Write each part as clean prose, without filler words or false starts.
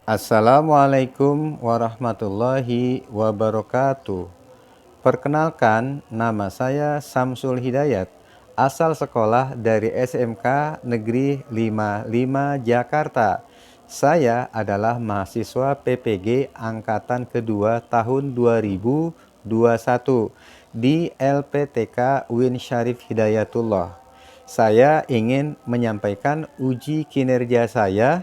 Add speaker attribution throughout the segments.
Speaker 1: Assalamualaikum warahmatullahi wabarakatuh. Perkenalkan, nama saya Samsul Hidayat, asal sekolah dari SMK Negeri 55 Jakarta. Saya adalah mahasiswa PPG Angkatan Kedua tahun 2021 di LPTK UIN Syarif Hidayatullah. Saya ingin menyampaikan uji kinerja saya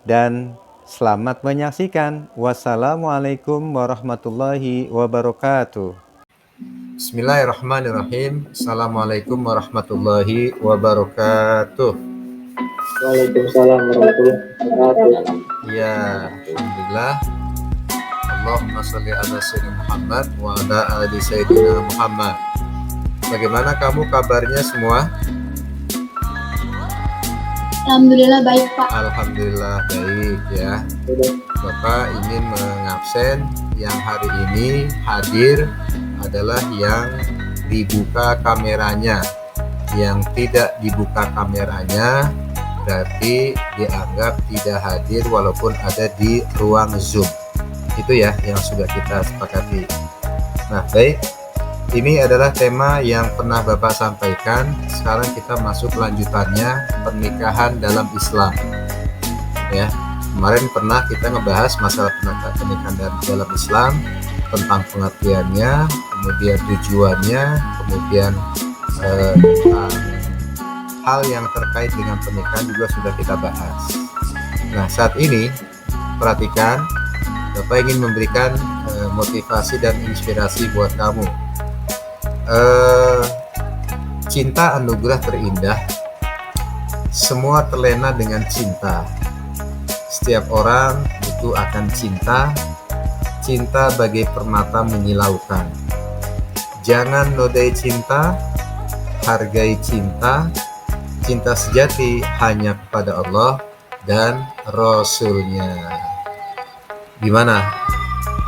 Speaker 1: dan selamat menyaksikan. Wassalamualaikum warahmatullahi wabarakatuh.
Speaker 2: Bismillahirrahmanirrahim. Assalamualaikum warahmatullahi wabarakatuh.
Speaker 3: Waalaikumsalam warahmatullahi wabarakatuh.
Speaker 2: Ya, alhamdulillah. Allahumma sholli ala sayyidina Muhammad wa ala ali sayyidina Muhammad. Bagaimana kamu kabarnya semua?
Speaker 4: Alhamdulillah baik, Pak.
Speaker 2: Alhamdulillah baik ya. Bapak ingin mengabsen yang hari ini hadir adalah yang dibuka kameranya. Yang tidak dibuka kameranya berarti dianggap tidak hadir walaupun ada di ruang Zoom. Itu ya yang sudah kita sepakati. Nah, baik. Ini adalah tema yang pernah Bapak sampaikan. Sekarang kita masuk lanjutannya, pernikahan dalam Islam. Ya, kemarin pernah kita ngebahas masalah pernikahan dalam Islam, tentang pengertiannya, kemudian tujuannya, kemudian hal yang terkait dengan pernikahan juga sudah kita bahas. Nah, saat ini perhatikan, Bapak ingin memberikan motivasi dan inspirasi buat kamu. Cinta anugerah terindah. Semua terlena dengan cinta. Setiap orang butuh akan cinta. Cinta bagai permata menyilaukan. Jangan nodai cinta, hargai cinta. Cinta sejati hanya kepada Allah dan Rasul-Nya. Gimana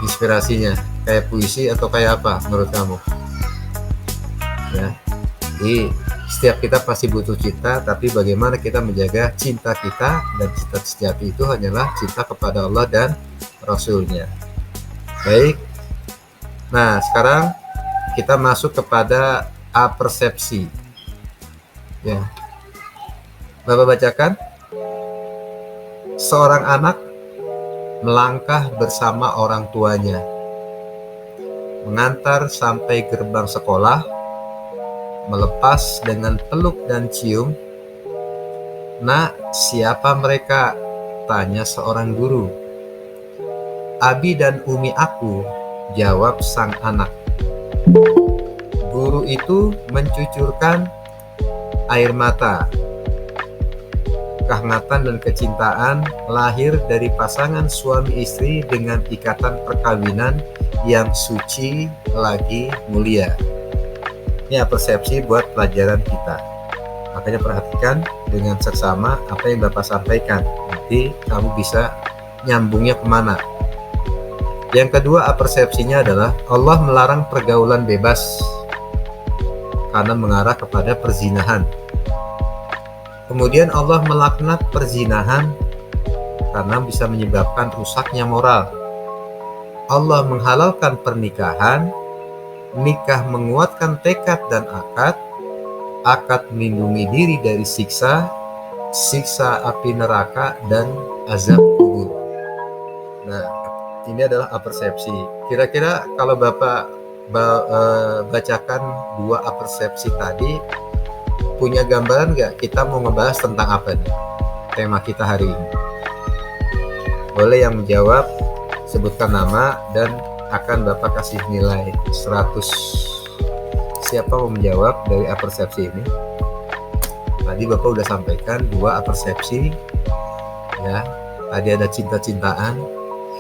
Speaker 2: inspirasinya? Kayak puisi atau kayak apa menurut kamu? Ya, jadi setiap kita pasti butuh cinta, tapi bagaimana kita menjaga cinta kita, dan cinta sejati itu hanyalah cinta kepada Allah dan Rasul-Nya. Baik, nah sekarang kita masuk kepada apersepsi. Ya, Bapak bacakan. Seorang anak melangkah bersama orang tuanya, mengantar sampai gerbang sekolah, melepas dengan peluk dan cium. "Nak, siapa mereka?" tanya seorang guru. "Abi dan Umi aku," jawab sang anak. Guru itu mencucurkan air mata. Kehangatan dan kecintaan lahir dari pasangan suami istri dengan ikatan perkawinan yang suci lagi mulia. Ini persepsi buat pelajaran kita. Makanya perhatikan dengan seksama apa yang Bapak sampaikan. Nanti kamu bisa nyambungnya kemana. Yang kedua, persepsinya adalah Allah melarang pergaulan bebas karena mengarah kepada perzinahan. Kemudian Allah melaknat perzinahan karena bisa menyebabkan rusaknya moral. Allah menghalalkan pernikahan. Nikah menguatkan tekad dan akad melindungi diri dari siksa api neraka dan azab kubur. Nah, ini adalah apersepsi. Kira-kira kalau Bapak bacakan dua apersepsi tadi, punya gambaran nggak kita mau ngebahas tentang apa nih tema kita hari ini? Boleh yang menjawab, sebutkan nama dan akan Bapak kasih nilai 100. Siapa mau menjawab dari apersepsi ini? Tadi Bapak udah sampaikan dua apersepsi ya. Tadi ada cinta-cintaan.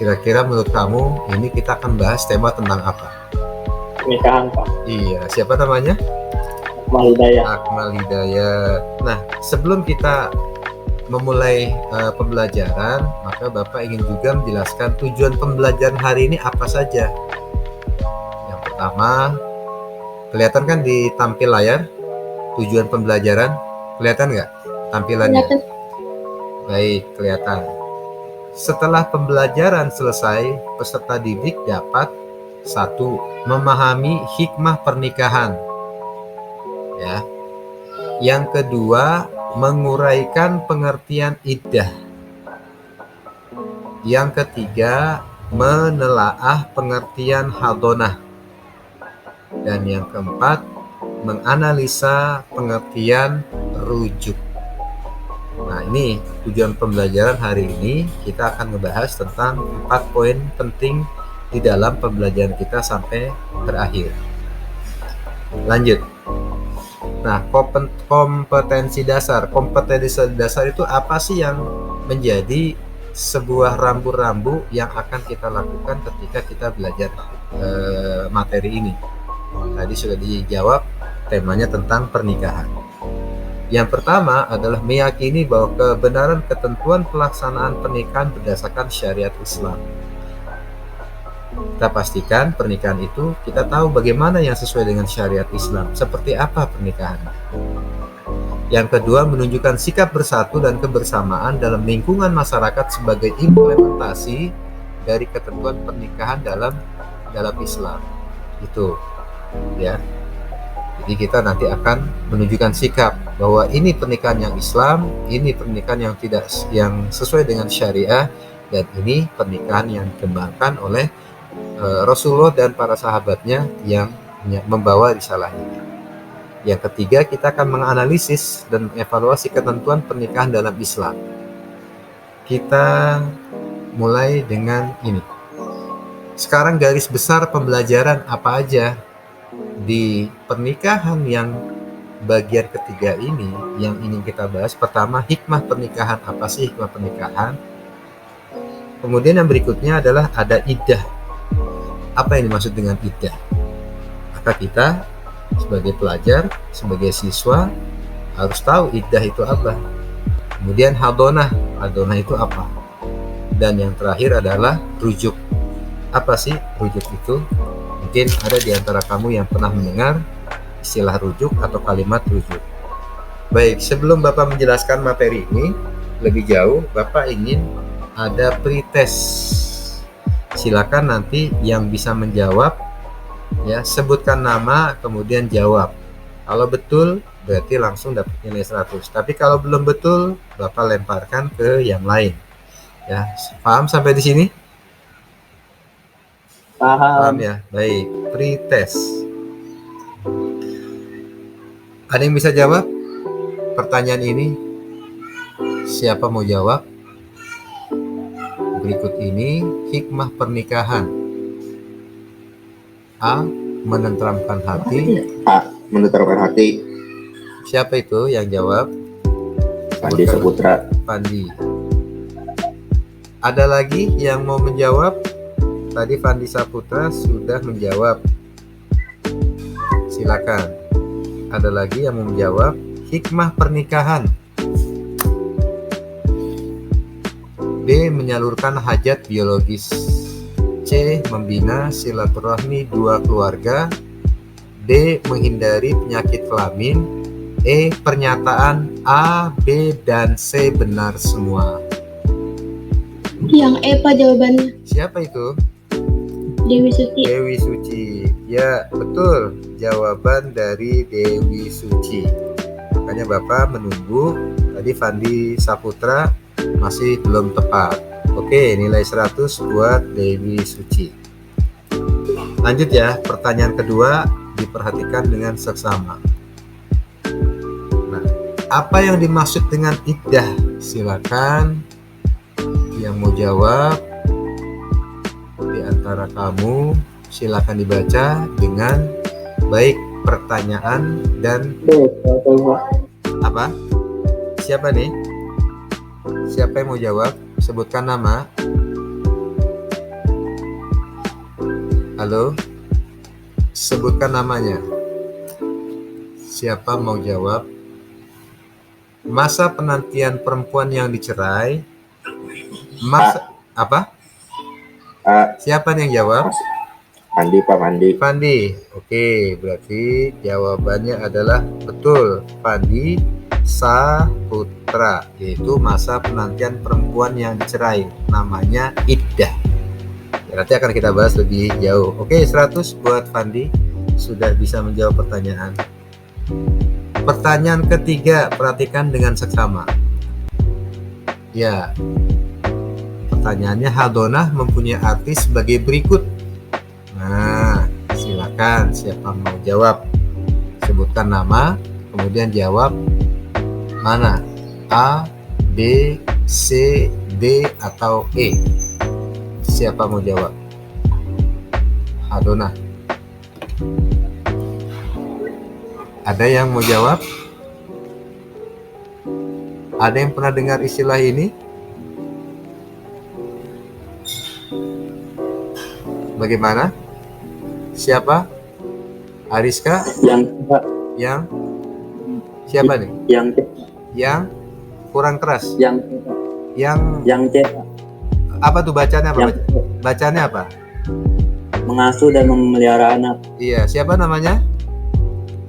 Speaker 2: Kira-kira menurut kamu ini kita akan bahas tema tentang apa?
Speaker 3: Pernikahan, Pak.
Speaker 2: Iya, siapa namanya?
Speaker 3: Akmal Hidayat.
Speaker 2: Akmal Hidayat. Nah, sebelum kita memulai pembelajaran, maka Bapak ingin juga menjelaskan tujuan pembelajaran hari ini apa saja. Yang pertama, kelihatan kan di tampil layar? tujuan pembelajaran? Kelihatan nggak tampilannya?
Speaker 4: Kelihatan.
Speaker 2: Baik, kelihatan. Setelah pembelajaran selesai, peserta didik dapat 1. Memahami hikmah pernikahan. Ya. Yang kedua, menguraikan pengertian iddah. Yang ketiga, menelaah pengertian hadonah. Dan yang keempat, menganalisa pengertian rujuk. Nah, ini tujuan pembelajaran hari ini. Kita akan membahas tentang 4 poin penting di dalam pembelajaran kita sampai terakhir. Lanjut. Nah, kompetensi dasar. Kompetensi dasar itu apa sih yang menjadi sebuah rambu-rambu yang akan kita lakukan ketika kita belajar materi ini? Tadi sudah dijawab, temanya tentang pernikahan. Yang pertama adalah meyakini bahwa kebenaran ketentuan pelaksanaan pernikahan berdasarkan syariat Islam. Kita pastikan pernikahan itu kita tahu bagaimana yang sesuai dengan syariat Islam, seperti apa pernikahan. Yang kedua, menunjukkan sikap bersatu dan kebersamaan dalam lingkungan masyarakat sebagai implementasi dari ketentuan pernikahan dalam Islam. Itu ya. Jadi kita nanti akan menunjukkan sikap bahwa ini pernikahan yang Islam, ini pernikahan yang sesuai dengan syariah, dan ini pernikahan yang dikembangkan oleh Rasulullah dan para sahabatnya yang membawa risalah ini. Yang ketiga, kita akan menganalisis dan mengevaluasi ketentuan pernikahan dalam Islam. Kita mulai dengan ini. Sekarang garis besar pembelajaran apa aja di pernikahan yang bagian ketiga ini yang ingin kita bahas. Pertama, hikmah pernikahan. Apa sih hikmah pernikahan? Kemudian yang berikutnya adalah ada iddah. Apa yang dimaksud dengan iddah? Maka kita sebagai pelajar, sebagai siswa harus tahu iddah itu apa. Kemudian hadonah itu apa? Dan yang terakhir adalah rujuk. Apa sih rujuk itu? Mungkin ada di antara kamu yang pernah mendengar istilah rujuk atau kalimat rujuk. Baik, sebelum Bapak menjelaskan materi ini lebih jauh, Bapak ingin ada pretest. Silakan nanti yang bisa menjawab ya, sebutkan nama kemudian jawab. Kalau betul berarti langsung dapat nilai 100. Tapi kalau belum betul, Bapak lemparkan ke yang lain. Ya, paham sampai di sini? Paham ya? Baik, pretest. Ada yang bisa jawab pertanyaan ini? Siapa mau jawab? Berikut ini hikmah pernikahan. A. Menenteramkan hati.
Speaker 5: A. Menenteramkan hati.
Speaker 2: Siapa itu yang jawab?
Speaker 5: Fandi Saputra.
Speaker 2: Fandi. Ada lagi yang mau menjawab? Tadi Fandi Saputra sudah menjawab. Silakan. Ada lagi yang mau menjawab hikmah pernikahan? B. Menyalurkan hajat biologis. C. Membina silaturahmi dua keluarga. D. Menghindari penyakit kelamin. E. Pernyataan A, B, dan C benar semua.
Speaker 4: Yang E Pak jawabannya.
Speaker 2: Siapa itu?
Speaker 4: Dewi Suci.
Speaker 2: Dewi Suci. Ya, betul. Jawaban dari Dewi Suci. Makanya Bapak menunggu. Tadi Fandi Saputra masih belum tepat. Oke, nilai 100 buat Dewi Suci. Lanjut ya, pertanyaan kedua diperhatikan dengan seksama. Nah, apa yang dimaksud dengan iddah? Silakan yang mau jawab di antara kamu, silakan dibaca dengan baik pertanyaan dan apa? Siapa nih? Siapa yang mau jawab? Sebutkan nama. Halo? Sebutkan namanya. Siapa mau jawab? Masa penantian perempuan yang dicerai. Masa apa?
Speaker 5: A.
Speaker 2: Siapa yang jawab?
Speaker 5: Pandi, Pak Pandi.
Speaker 2: Pandi. Oke, berarti jawabannya adalah betul. Pandi Saputra, yaitu masa penantian perempuan yang dicerai. Namanya iddah. Nanti akan kita bahas lebih jauh. Oke, 100 buat Pandi. Sudah bisa menjawab pertanyaan. Pertanyaan ketiga, perhatikan dengan seksama. Ya, pertanyaannya hadonah mempunyai arti sebagai berikut. Nah, silakan siapa mau jawab. Sebutkan nama, kemudian jawab mana? A, B, C, D, atau E. Siapa mau jawab? Hadonah. Ada yang mau jawab? Ada yang pernah dengar istilah ini? Bagaimana? Siapa? Ariska? Yang? Siapa nih? Yang kurang keras. Yang apa tuh bacanya apa? Bacanya apa?
Speaker 6: Mengasuh dan memelihara anak.
Speaker 2: Iya, siapa namanya?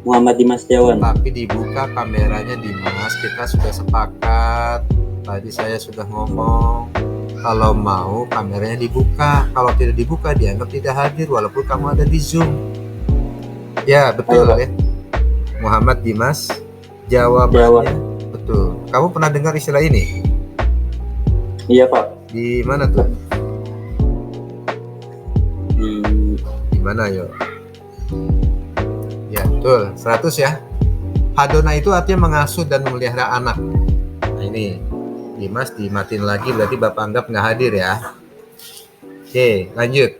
Speaker 6: Muhammad Dimas Setiawan.
Speaker 2: Tapi dibuka kameranya Dimas, kita sudah sepakat. Tadi saya sudah ngomong, kalau mau kameranya dibuka, kalau tidak dibuka dianggap tidak hadir walaupun kamu ada di Zoom. Ya, betul ya. Muhammad Dimas, jawabannya betul. Kamu pernah dengar istilah ini?
Speaker 6: Iya, Pak.
Speaker 2: Di mana tuh? Di mana yo? Ya, betul. 100 ya. Hadona itu artinya mengasuh dan memelihara anak. Nah, ini Dimas dimatiin lagi, berarti Bapak anggap nggak hadir ya. Oke, lanjut.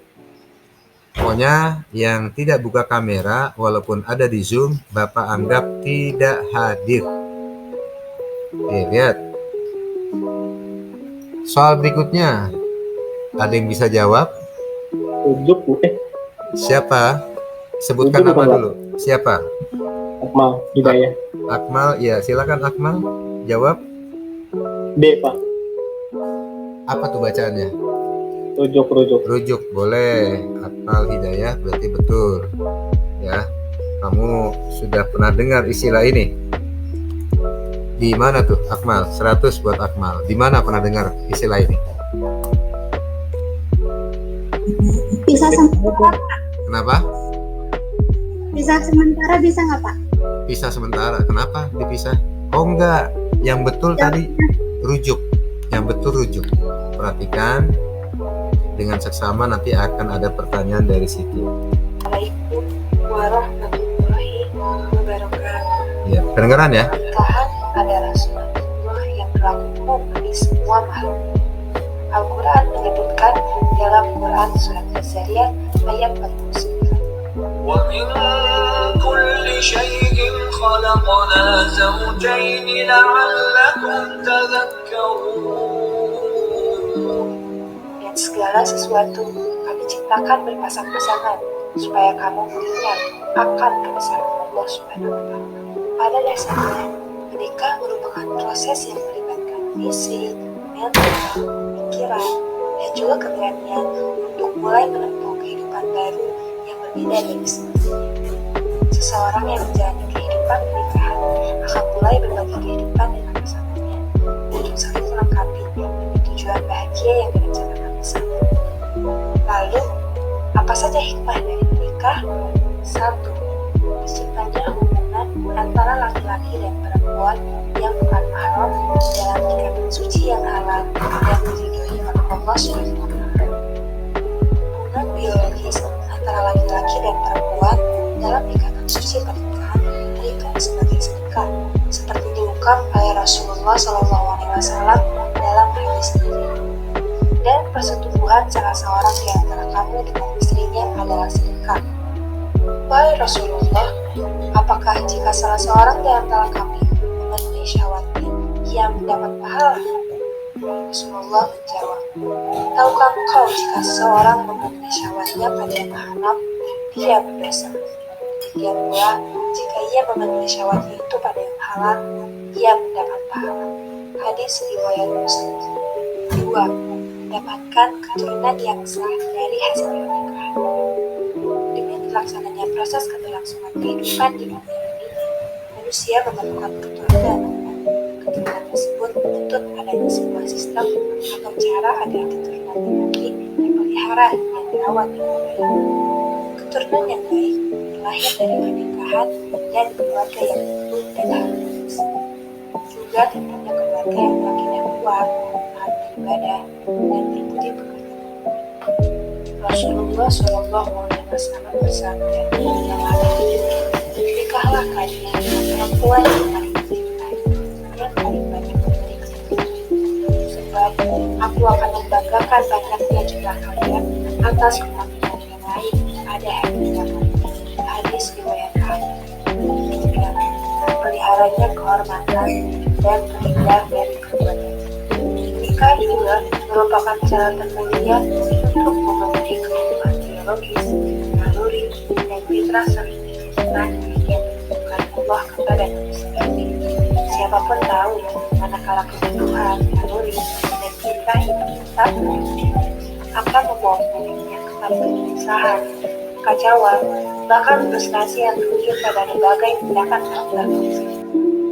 Speaker 2: Pokoknya yang tidak buka kamera walaupun ada di Zoom, Bapak anggap tidak hadir. Oke, lihat. Soal berikutnya, ada yang bisa jawab? Siapa? Sebutkan nama dulu. Siapa?
Speaker 3: Akmal Hidayah.
Speaker 2: Akmal, ya silakan Akmal jawab.
Speaker 3: D, Pak.
Speaker 2: Apa tuh bacaannya?
Speaker 3: Rujuk.
Speaker 2: Boleh. Akmal Hidayah berarti betul. Ya, kamu sudah pernah dengar istilah ini? Di mana tuh Akmal? 100 buat Akmal. Di mana pernah dengar istilah ini?
Speaker 4: Bisa sementara.
Speaker 2: Kenapa?
Speaker 4: Bisa sementara bisa nggak Pak?
Speaker 2: Pisah sementara. Kenapa dipisah? Oh enggak. Yang betul tadi rujuk. Yang betul rujuk. Perhatikan dengan seksama, nanti akan ada pertanyaan dari situ.
Speaker 7: Assalamualaikum warahmatullahi wabarakatuh.
Speaker 2: Ya, kedengaran ya?
Speaker 7: Pernikahan adalah sunnah yang berlaku bagi semua makhluk. Al-Quran menyebutkan dalam Quran surat Az-Zariyat ayat 49.
Speaker 8: وَمِن كُلِّ شَيْءٍ خَلَقْنَا زَوْجَيْنِ لَعَلَّكُمْ تَذَكَّرُونَ.
Speaker 7: Dan segala sesuatu kami ciptakan berpasang-pasangan supaya kamu mengingat akan kebesaran Allah Subhanahu wa Ta'ala. Pada dasarnya, menikah merupakan proses yang melibatkan visi, mental, pikiran, dan juga keberanian untuk mulai menempuh kehidupan baru yang berbeda dari sebelumnya. Seseorang yang menjalani kehidupan pernikahan akan mulai berbagi kehidupan dengan pasangannya untuk saling melengkapi demi tujuan bahagia yang direncanakan bersama. Lalu, apa saja hikmah dari menikah? 1. Terciptanya hubungan antara laki-laki dan perempuan yang bukan mahram dalam ikatan suci yang halal dan diridhoi oleh Allah SWT. Hubungan biologis antara laki-laki dan perempuan dalam ikatan suci pernikahan terikat sebagai sedekah, seperti diungkap oleh Rasulullah SAW dalam hadis ini. Dan persetubuhan salah seorang di antara kamu dengan istrinya adalah sedekah. Wahai Rasulullah, apakah jika salah seorang di antara kami memenuhi syahwatnya, ia mendapat pahala? Rasulullah menjawab, tahukah engkau jika seseorang memenuhi syahwatnya pada yang haram, dia berdosa. Demikian pula, jika ia memenuhi syahwatnya itu pada yang halal, ia mendapat pahala. Hadis riwayat Muslim. 2. Mendapatkan keturunan yang sah dari hasil pernikahan. terlaksananya proses keberlangsungan kehidupan di dunia ini, manusia memerlukan keturunan. Keturunan tersebut menuntut adanya sebuah sistem atau cara agar keturunan yang baik dipelihara dan dirawat dengan baik. Keturunan yang baik lahir dari pernikahan dan keluarga yang utuh dan harmonis. Juga tentunya keluarga yang makin kuat, taat beribadah, dan berbudi pekerti. Rasulullah Shallallahu Alaihi Wasallam bersabda, nikahlah kalian dengan perempuan yang paling mencintai dan paling banyak memberi kesenangan. Sebab aku akan membanggakan banyaknya jumlah kalian atas penampilan yang lain pada hari kiamat. Hadis riwayat Ahmad. Peliharanya kehormatan dan terhindar dari kebuatan. Nikah juga merupakan cara termulia untuk memenuhi kebutuhan biologis, naluri, dan fitrah serta yang ditentukan Allah kepada manusia. Siapapun tahu, manakala kebutuhan, naluri, dan fitrah itu tak terpenuhi, akan membawa miliknya kepada kegelisahan, kekacauan, bahkan frustasi yang berujung pada berbagai tindakan melanggar.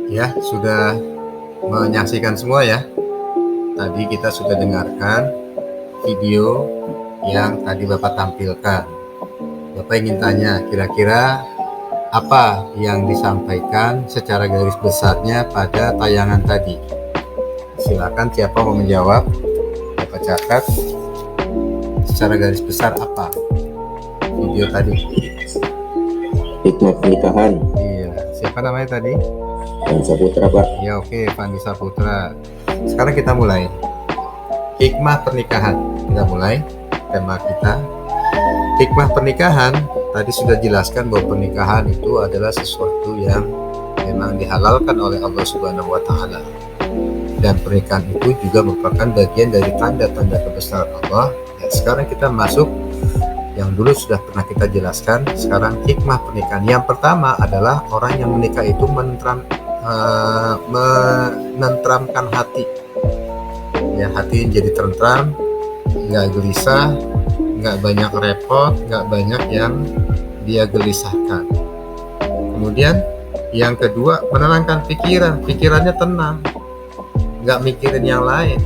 Speaker 2: Ya, sudah menyaksikan semua ya. Tadi kita sudah dengarkan video yang tadi Bapak tampilkan. Bapak ingin tanya, kira-kira apa yang disampaikan secara garis besarnya pada tayangan tadi? Silakan siapa mau menjawab. Bapak catat secara garis besar apa video tadi?
Speaker 5: Hikmah pernikahan.
Speaker 2: Iya, siapa namanya tadi?
Speaker 5: Vanessa Putra, Pak.
Speaker 2: Ya oke, Vanessa Putra. Sekarang kita mulai. Hikmah pernikahan. Kita mulai tema kita. Hikmah pernikahan tadi sudah jelaskan bahwa pernikahan itu adalah sesuatu yang memang dihalalkan oleh Allah Subhanahu wa taala. Dan pernikahan itu juga merupakan bagian dari tanda-tanda kebesaran Allah. Dan sekarang kita masuk yang dulu sudah pernah kita jelaskan. Sekarang hikmah pernikahan. Yang pertama adalah orang yang menikah itu menenteramkan hati. Ya, hati jadi tentram, nggak gelisah, nggak banyak repot, nggak banyak yang dia gelisahkan. Kemudian yang kedua, menenangkan pikiran, pikirannya tenang, nggak mikirin yang lain,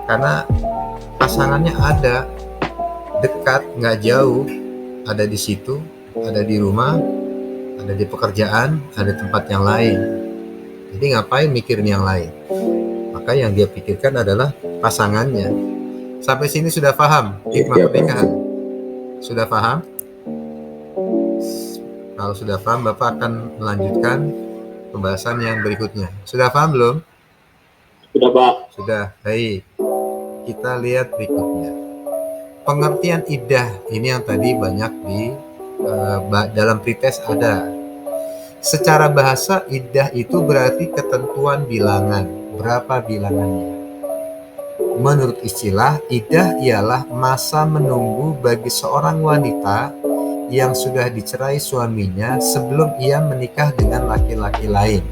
Speaker 2: karena pasangannya ada, dekat, nggak jauh, ada di situ, ada di rumah, ada di pekerjaan, ada tempat yang lain. Jadi ngapain mikirin yang lain? Maka yang dia pikirkan adalah pasangannya. Sampai sini sudah paham hikmah pernikahan? Sudah paham? Kalau sudah paham, Bapak akan melanjutkan pembahasan yang berikutnya. Sudah paham belum?
Speaker 3: Sudah, Pak.
Speaker 2: Sudah, baik. Kita lihat berikutnya. Pengertian iddah ini yang tadi banyak di dalam pretest ada. Secara bahasa, iddah itu berarti ketentuan bilangan. Berapa bilangannya? Menurut istilah, iddah ialah masa menunggu bagi seorang wanita yang sudah dicerai suaminya sebelum ia menikah dengan laki-laki lain.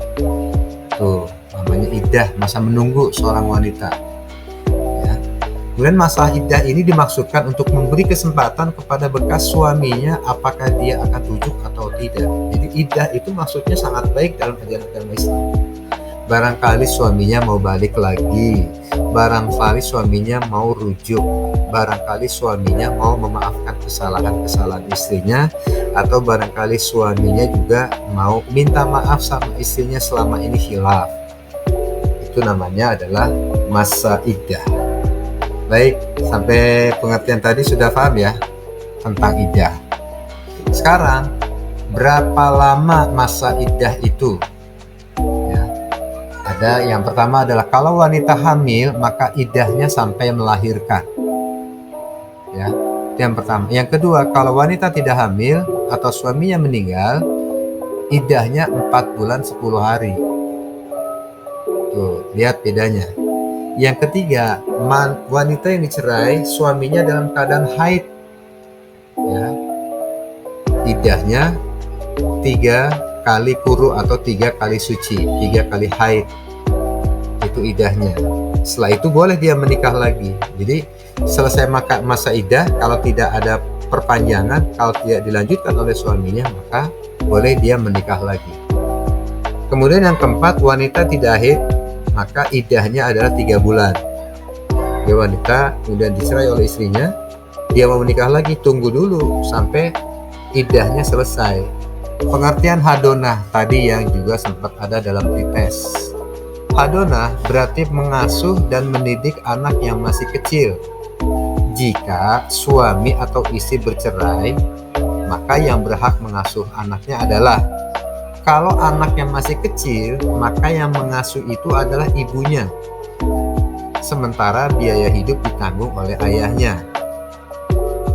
Speaker 2: Tuh, namanya iddah, masa menunggu seorang wanita. Ya. Kemudian masa iddah ini dimaksudkan untuk memberi kesempatan kepada bekas suaminya apakah dia akan rujuk atau tidak. Jadi iddah itu maksudnya sangat baik dalam ajaran agama Islam. Barangkali suaminya mau balik lagi, barangkali suaminya mau rujuk, barangkali suaminya mau memaafkan kesalahan-kesalahan istrinya, atau barangkali suaminya juga mau minta maaf sama istrinya selama ini khilaf. Itu namanya adalah masa iddah. Baik, sampai pengertian tadi sudah paham ya tentang iddah. Sekarang, berapa lama masa iddah itu? Ada yang pertama adalah kalau wanita hamil maka iddahnya sampai melahirkan. Ya, itu yang pertama. Yang kedua, kalau wanita tidak hamil atau suaminya meninggal, iddahnya 4 bulan 10 hari. Tuh, lihat bedanya. Yang ketiga, wanita yang dicerai suaminya dalam keadaan haid. Ya. Iddahnya 3 kali quru atau 3 kali suci, 3 kali haid. Itu iddahnya. Setelah itu boleh dia menikah lagi. Jadi selesai masa iddah, kalau tidak ada perpanjangan, kalau tidak dilanjutkan oleh suaminya maka boleh dia menikah lagi. Kemudian yang keempat, wanita tidak haid maka iddahnya adalah 3 bulan. Dia wanita kemudian dicerai oleh istrinya, dia mau menikah lagi, tunggu dulu sampai iddahnya selesai. Pengertian hadonah tadi yang juga sempat ada dalam pretest. Hadonah berarti mengasuh dan mendidik anak yang masih kecil. Jika suami atau istri bercerai, maka yang berhak mengasuh anaknya adalah, kalau anak yang masih kecil, maka yang mengasuh itu adalah ibunya. Sementara biaya hidup ditanggung oleh ayahnya.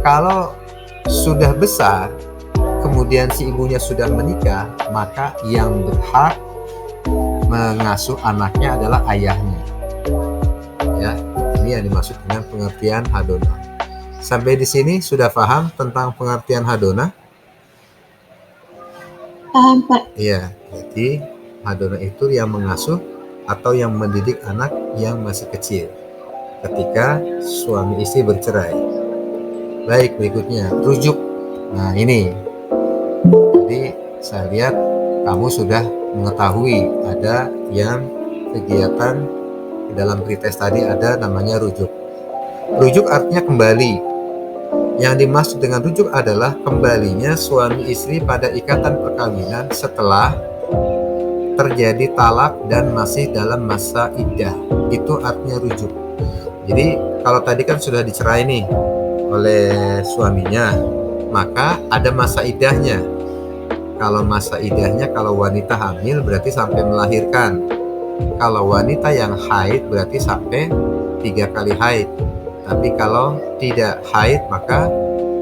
Speaker 2: Kalau sudah besar, kemudian si ibunya sudah menikah, maka yang berhak mengasuh anaknya adalah ayahnya. Ya, ini yang dimaksud dengan pengertian hadonah. Sampai di sini sudah paham tentang pengertian hadonah?
Speaker 4: Paham, Pak.
Speaker 2: Iya, jadi hadonah itu yang mengasuh atau yang mendidik anak yang masih kecil ketika suami istri bercerai. Baik, berikutnya rujuk. Nah, ini. Jadi saya lihat kamu sudah mengetahui ada yang kegiatan di dalam pretest tadi ada namanya rujuk. Rujuk artinya kembali. Yang dimaksud dengan rujuk adalah kembalinya suami istri pada ikatan perkawinan setelah terjadi talak dan masih dalam masa iddah. Itu artinya rujuk. Jadi kalau tadi kan sudah dicerai nih oleh suaminya, maka ada masa iddahnya. Kalau masa iddahnya, kalau wanita hamil berarti sampai melahirkan. Kalau wanita yang haid berarti sampai 3 kali haid. Tapi kalau tidak haid maka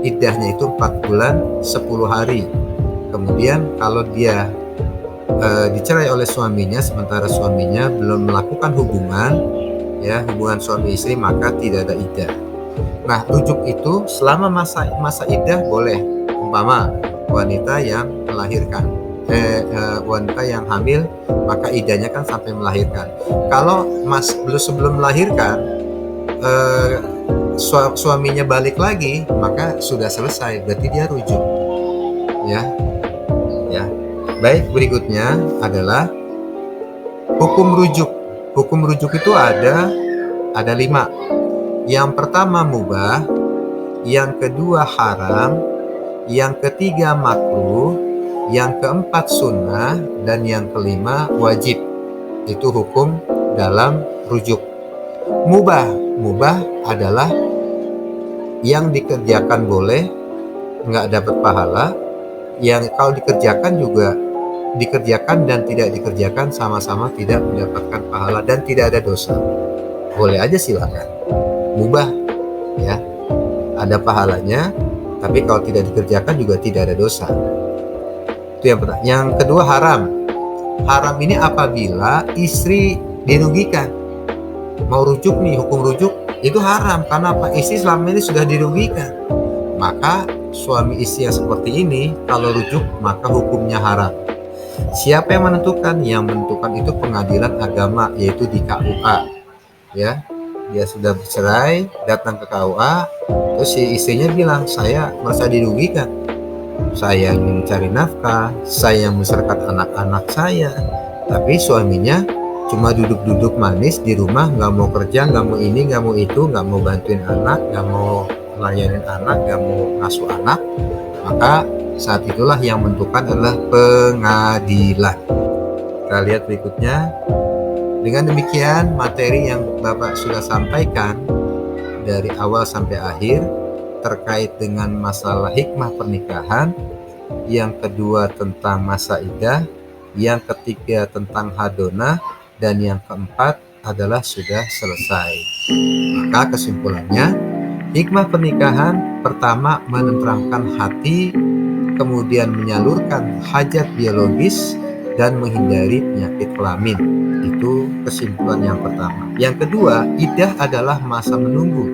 Speaker 2: iddahnya itu 4 bulan 10 hari. Kemudian kalau dia dicerai oleh suaminya sementara suaminya belum melakukan hubungan, ya hubungan suami istri, maka tidak ada iddah. Nah, rujuk itu selama masa iddah boleh. Umpama wanita yang melahirkan, wanita yang hamil, maka iddahnya kan sampai melahirkan. Kalau sebelum melahirkan suaminya balik lagi, maka sudah selesai, berarti dia rujuk. Ya. Baik, berikutnya adalah hukum rujuk. Hukum rujuk itu ada 5. Yang pertama mubah, yang kedua haram, yang ketiga makruh, yang keempat sunnah, dan yang kelima wajib. Itu hukum dalam rujuk. Mubah adalah yang dikerjakan boleh, nggak dapat pahala. Yang kalau dikerjakan juga dikerjakan dan tidak dikerjakan sama-sama tidak mendapatkan pahala dan tidak ada dosa. Boleh aja silakan. Mubah, ya, ada pahalanya, tapi kalau tidak dikerjakan juga tidak ada dosa. Itu yang pertama. Yang kedua haram. Haram ini apabila istri dirugikan. Mau rujuk nih, hukum rujuk itu haram karena apa? Istri selama ini sudah dirugikan. Maka suami istri yang seperti ini kalau rujuk maka hukumnya haram. Siapa yang menentukan? Yang menentukan itu pengadilan agama, yaitu di KUA. Ya, dia sudah bercerai, datang ke KUA, terus si istrinya bilang, saya merasa dirugikan. Saya ingin mencari nafkah, saya yang membesarkan anak-anak saya, tapi suaminya cuma duduk-duduk manis di rumah, nggak mau kerja, nggak mau ini, nggak mau itu, nggak mau bantuin anak, nggak mau melayanin anak, nggak mau ngasuh anak. Maka saat itulah yang menentukan adalah pengadilan. Kita lihat berikutnya. Dengan demikian materi yang Bapak sudah sampaikan dari awal sampai akhir terkait dengan masalah hikmah pernikahan, yang kedua tentang masa iddah, yang ketiga tentang hadonah, dan yang keempat adalah sudah selesai. Maka kesimpulannya, hikmah pernikahan pertama menenteramkan hati, kemudian menyalurkan hajat biologis dan menghindari penyakit kelamin. Itu kesimpulan yang pertama. Yang kedua, iddah adalah masa menunggu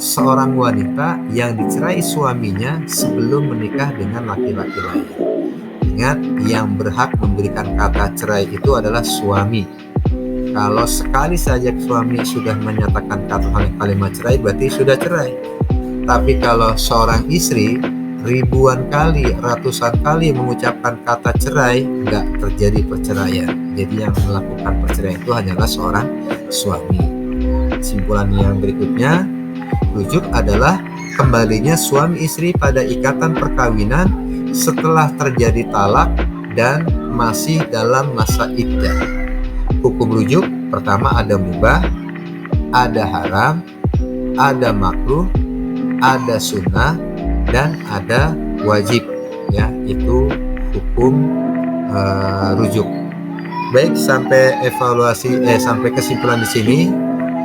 Speaker 2: seorang wanita yang dicerai suaminya sebelum menikah dengan laki-laki lain. Ingat, yang berhak memberikan kata cerai itu adalah suami. Kalau sekali saja suami sudah menyatakan kalimat cerai, berarti sudah cerai. Tapi kalau seorang istri ribuan kali, ratusan kali mengucapkan kata cerai, nggak terjadi perceraian. Jadi yang melakukan perceraian itu hanyalah seorang suami. Kesimpulan yang berikutnya, rujuk adalah kembalinya suami istri pada ikatan perkawinan setelah terjadi talak dan masih dalam masa iddah. Hukum rujuk pertama ada mubah, ada haram, ada makruh, ada sunnah, dan ada wajib. Ya, itu hukum rujuk. Baik, sampai sampai kesimpulan di sini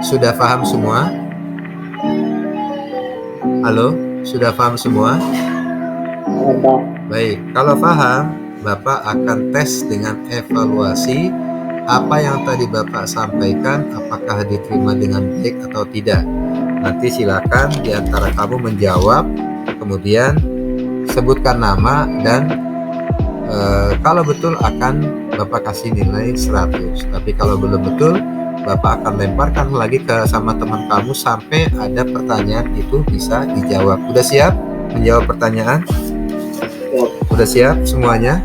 Speaker 2: sudah paham semua? Halo, sudah paham semua? Baik, kalau paham, Bapak akan tes dengan evaluasi apa yang tadi Bapak sampaikan, apakah diterima dengan baik atau tidak. Nanti silakan di antara kamu menjawab, kemudian sebutkan nama, dan kalau betul akan Bapak kasih nilai 100. Tapi kalau belum betul, Bapak akan lemparkan lagi sama teman kamu sampai ada pertanyaan itu bisa dijawab. Udah siap menjawab pertanyaan? Udah siap semuanya?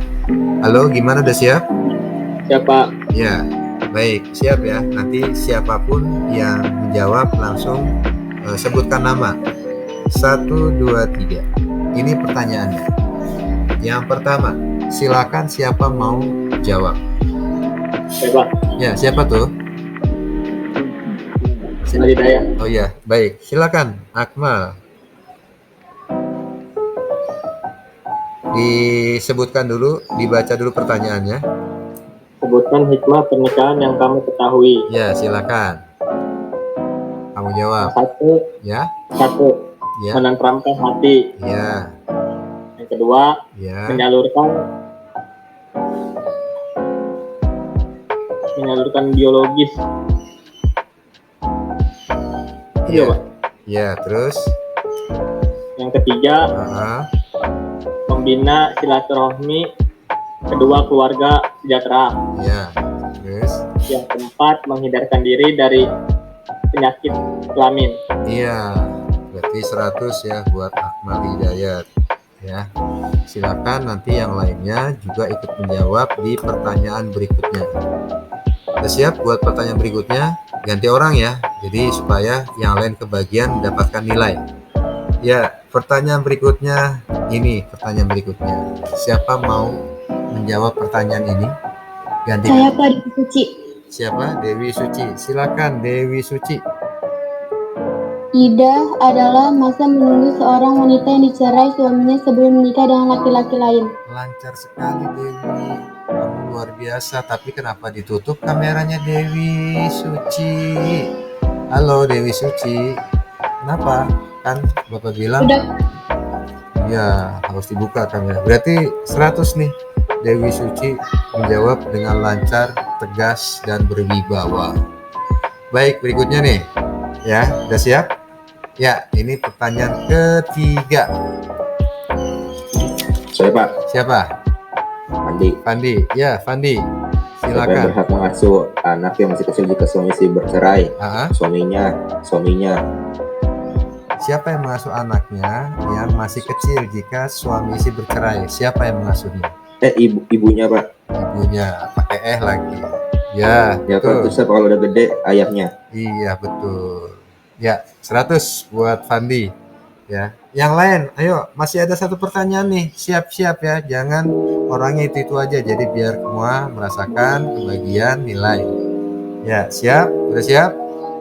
Speaker 2: Halo, gimana, udah siap?
Speaker 3: Siap, Pak.
Speaker 2: Ya, baik, siap ya. Nanti siapapun yang menjawab langsung sebutkan nama. 1, 2, 3. Ini pertanyaannya. Yang pertama, silakan siapa mau jawab.
Speaker 3: Siap, Pak.
Speaker 2: Ya, siapa tuh?
Speaker 3: Hidayat.
Speaker 2: Oh iya, baik. Silakan, Akmal. Disebutkan dulu, dibaca dulu pertanyaannya.
Speaker 3: Sebutkan hikmah pernikahan yang kamu ketahui.
Speaker 2: Ya, silakan. Kamu jawab. Ya,
Speaker 3: Satu,
Speaker 2: ya,
Speaker 3: menenteramkan hati.
Speaker 2: ya,
Speaker 3: Yang kedua,
Speaker 2: ya,
Speaker 3: menyalurkan biologis. Iya, Pak.
Speaker 2: ya. Terus,
Speaker 3: Yang ketiga, membina silaturahmi kedua keluarga sejahtera.
Speaker 2: ya. Terus,
Speaker 3: Yang keempat, menghindarkan diri dari penyakit kelamin.
Speaker 2: iya. Berarti 100 ya buat Akmal Hidayat. Ya, silakan nanti yang lainnya juga ikut menjawab di pertanyaan berikutnya. Udah siap buat pertanyaan berikutnya? Ganti orang ya, jadi supaya yang lain kebagian mendapatkan nilai. Ya, pertanyaan berikutnya ini, pertanyaan berikutnya. Siapa mau menjawab pertanyaan ini? Ganti.
Speaker 4: Saya Pak Dewi Suci.
Speaker 2: Siapa? Dewi Suci. Silakan Dewi Suci.
Speaker 4: Iddah adalah masa menunggu seorang wanita yang dicerai suaminya sebelum menikah dengan laki-laki lain.
Speaker 2: Lancar sekali Dewi, kamu luar biasa. Tapi kenapa ditutup kameranya Dewi Suci? Halo Dewi Suci, kenapa? Kan Bapak bilang
Speaker 4: Udah.
Speaker 2: ya harus dibuka kamera. Berarti 100 nih. Dewi Suci menjawab dengan lancar, tegas, dan berwibawa. Baik, berikutnya nih. Ya, udah siap? Ya, ini pertanyaan ketiga.
Speaker 5: Saya Pak,
Speaker 2: Siapa?
Speaker 5: Andi.
Speaker 2: Fandi. Ya, Fandi.
Speaker 5: Siapa yang
Speaker 2: Silakan.
Speaker 5: berhak mengasuh anak yang masih kecil jika suami istri bercerai? Suaminya.
Speaker 2: Siapa yang mengasuh anaknya yang masih kecil jika suami istri bercerai? Siapa yang mengasuhnya?
Speaker 5: Ibunya Pak.
Speaker 2: Ibunya. Pakai lagi. Ya,
Speaker 5: Ya Pak,
Speaker 2: betul.
Speaker 5: terus kalau udah gede ayahnya.
Speaker 2: Iya, betul. Ya, 100 buat Fandi. Ya, yang lain, ayo, masih ada satu pertanyaan nih. Siap-siap ya, jangan orangnya itu aja. Jadi biar semua merasakan kebagian nilai. Ya, siap? Udah siap?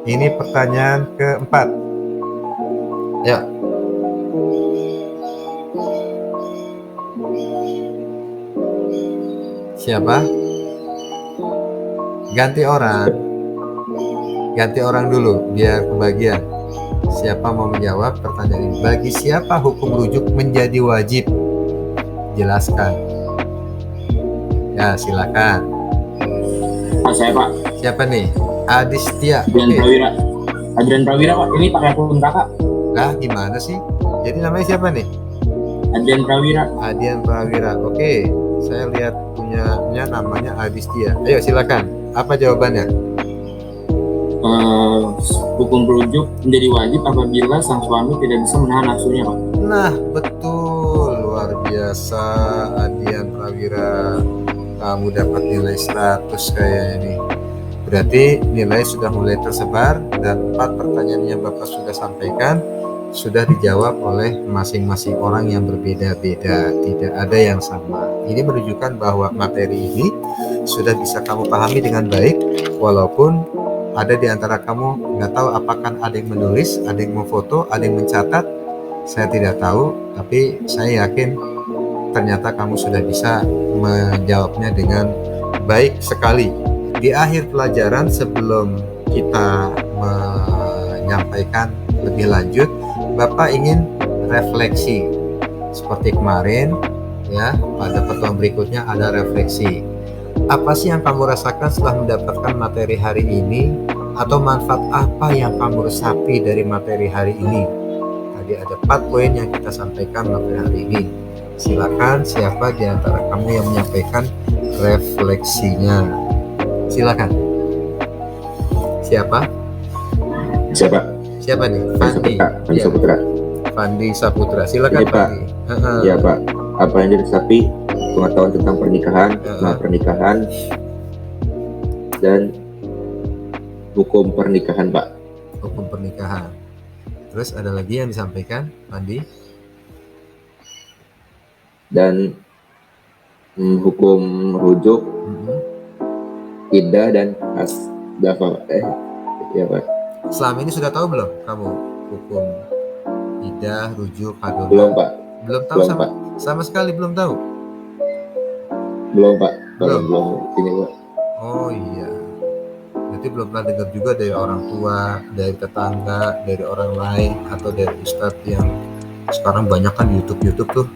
Speaker 2: Ini pertanyaan keempat. Ya. Siapa? Ganti orang dulu biar kebagian. Siapa mau menjawab pertanyaan ini? Bagi siapa hukum rujuk menjadi wajib? Jelaskan. Ya, silakan.
Speaker 3: Saya, Pak.
Speaker 2: Siapa nih? Adistia.
Speaker 3: Adrian
Speaker 2: Oke.
Speaker 3: Prawira. Adrian Prawira, Pak. Ini pakai akun kakak.
Speaker 2: Lah, gimana sih? Jadi namanya siapa nih?
Speaker 3: Adrian Prawira.
Speaker 2: Adian Prawira. Oke. Saya lihat punya namanya Adistia. Ayo silakan. Apa jawabannya?
Speaker 9: hukum rujuk menjadi wajib apabila sang suami tidak bisa menahan nafsunya, Pak.
Speaker 2: Nah, betul. Luar biasa, Adian Prawira. Kamu dapat nilai 100 kayak ini. Berarti nilai sudah mulai tersebar dan 4 pertanyaan yang Bapak sudah sampaikan sudah dijawab oleh masing-masing orang yang berbeda-beda, tidak ada yang sama. Ini menunjukkan bahwa materi ini sudah bisa kamu pahami dengan baik, walaupun ada di antara kamu nggak tahu apakah ada yang menulis, ada yang memfoto, ada yang mencatat. Saya tidak tahu, tapi saya yakin ternyata kamu sudah bisa menjawabnya dengan baik sekali. Di akhir pelajaran, sebelum kita menyampaikan lebih lanjut, Bapak ingin refleksi seperti kemarin ya. Pada pertemuan berikutnya ada refleksi. Apa sih yang kamu rasakan setelah mendapatkan materi hari ini, atau manfaat apa yang kamu resapi dari materi hari ini? Tadi ada 4 poin yang kita sampaikan materi hari ini. Silakan siapa di antara kamu yang menyampaikan refleksinya? Silakan. Siapa? Siapa nih? Fandi.
Speaker 5: Fandi Saputra.
Speaker 2: Fandi Saputra. Silakan,
Speaker 5: Pak. Ya, Pak. Apa yang diresapi pengetahuan tentang pernikahan dan hukum pernikahan, Pak.
Speaker 2: Hukum pernikahan. Terus ada lagi yang disampaikan, Fandi?
Speaker 5: Dan hukum rujuk, iddah dan asdafa. Ya, Pak.
Speaker 2: Selama ini sudah tahu belum kamu hukum iddah, rujuk, hadonah?
Speaker 5: Belum, Pak.
Speaker 2: Belum tahu, sama sekali belum tahu?
Speaker 5: Belum, Pak.
Speaker 2: Belum.
Speaker 5: Ini, Pak.
Speaker 2: Oh iya. Berarti belum pernah dengar juga dari orang tua, dari tetangga, dari orang lain, atau dari ustadz yang sekarang banyak kan di YouTube tuh.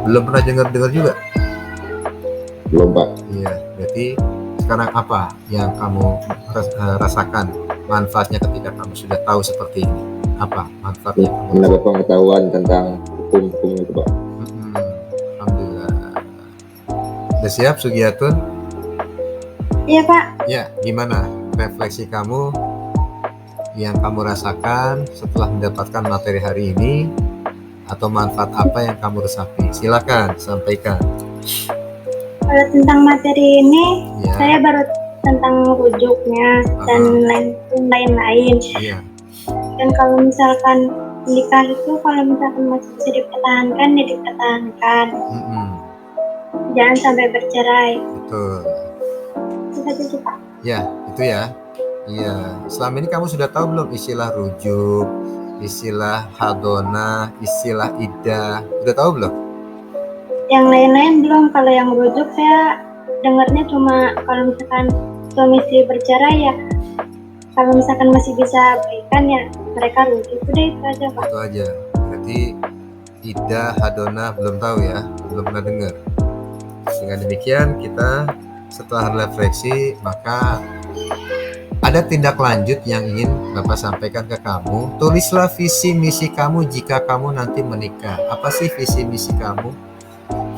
Speaker 2: Belum pernah dengar juga?
Speaker 5: Belum, Pak.
Speaker 2: Iya, berarti sekarang apa yang kamu rasakan manfaatnya ketika kamu sudah tahu seperti ini? Apa manfaatnya?
Speaker 5: Mendapat pengetahuan tentang hukum itu, Pak.
Speaker 2: Alhamdulillah. Sudah siap, Sugiyatun?
Speaker 4: Iya, Pak.
Speaker 2: Ya, gimana refleksi kamu yang kamu rasakan setelah mendapatkan materi hari ini, atau manfaat apa yang kamu resapi? Silakan sampaikan.
Speaker 4: Kalau tentang materi ini,
Speaker 2: Ya.
Speaker 4: saya baru tentang rujuknya dan lain-lain.
Speaker 2: Iya.
Speaker 4: Dan kalau misalkan nikah itu, kalau misalkan masih bisa dipertahankan, ya dipertahankan. Jangan sampai bercerai.
Speaker 2: Betul.
Speaker 4: Itu saja sih, Pak.
Speaker 2: Ya, itu ya. Iya. Selama ini kamu sudah tahu belum istilah rujuk, istilah hadonah, istilah iddah? Udah tahu belum?
Speaker 4: Yang lain-lain belum. Kalau yang rujuk saya dengarnya cuma kalau misalkan suami istri bercerai ya, kalau misalkan masih bisa baikan ya mereka rujuk. Udah itu aja, Pak.
Speaker 2: Itu aja. Berarti iddah, hadonah belum tahu ya, belum pernah dengar. Dengan demikian kita setelah refleksi, maka ada tindak lanjut yang ingin Bapak sampaikan ke kamu. Tulislah visi misi kamu jika kamu nanti menikah. Apa sih visi misi kamu?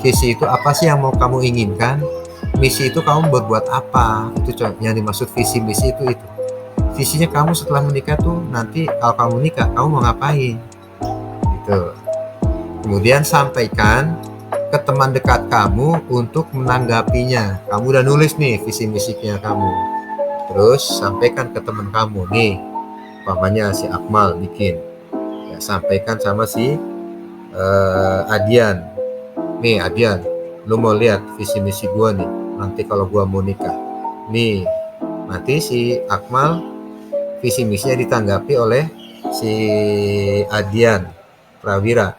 Speaker 2: Visi itu apa sih yang mau kamu inginkan? Misi itu kamu berbuat apa? Itu yang dimaksud visi misi itu. Visinya kamu setelah menikah tuh nanti kalau kamu nikah kamu mau ngapain? Gitu. Kemudian sampaikan ke teman dekat kamu untuk menanggapinya. Kamu udah nulis nih visi misinya kamu. Terus sampaikan ke teman kamu nih, umpamanya si Akmal bikin. Ya, sampaikan sama si Adian. Nih Adian, lu mau lihat visi misi gua nih, nanti kalau gua mau nikah. Nih, nanti si Akmal visi misinya ditanggapi oleh si Adian Prawira.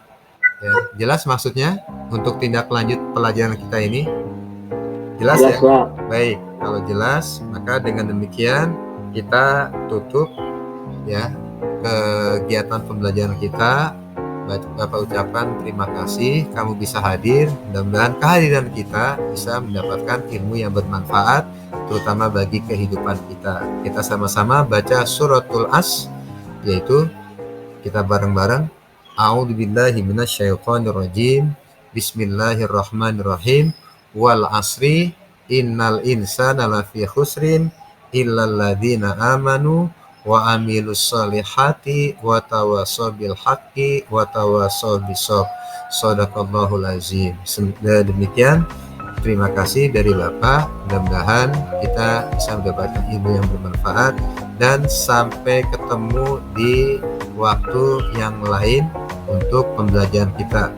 Speaker 2: Ya, jelas maksudnya untuk tindak lanjut pelajaran kita ini? Jelas ya? Baik, kalau jelas maka dengan demikian kita tutup ya kegiatan pembelajaran kita. Bapak ucapkan terima kasih kamu bisa hadir. Mudah-mudahan kehadiran kita bisa mendapatkan ilmu yang bermanfaat terutama bagi kehidupan kita. Kita sama-sama baca suratul As, yaitu kita bareng-bareng A'udzubillahi minasyaitonirrajim. Bismillahirrahmanirrahim. Wal asri innal insana lafi khusrin illal ladzina amanu wa amilus solihati wa tawasaw bil haqqi wa tawasaw bisabr. Shadaqallahul azim. Demikian, terima kasih dari Bapak. Mudah-mudahan kita bisa mendapatkan ilmu yang bermanfaat, dan sampai ketemu di waktu yang lain untuk pembelajaran kita.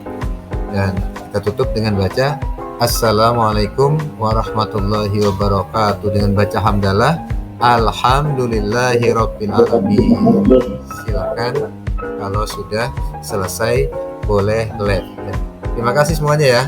Speaker 2: Dan kita tutup dengan baca Assalamualaikum warahmatullahi wabarakatuh, dengan baca hamdalah Alhamdulillahirabbil alamin. Silakan kalau sudah selesai boleh live. Terima kasih semuanya ya.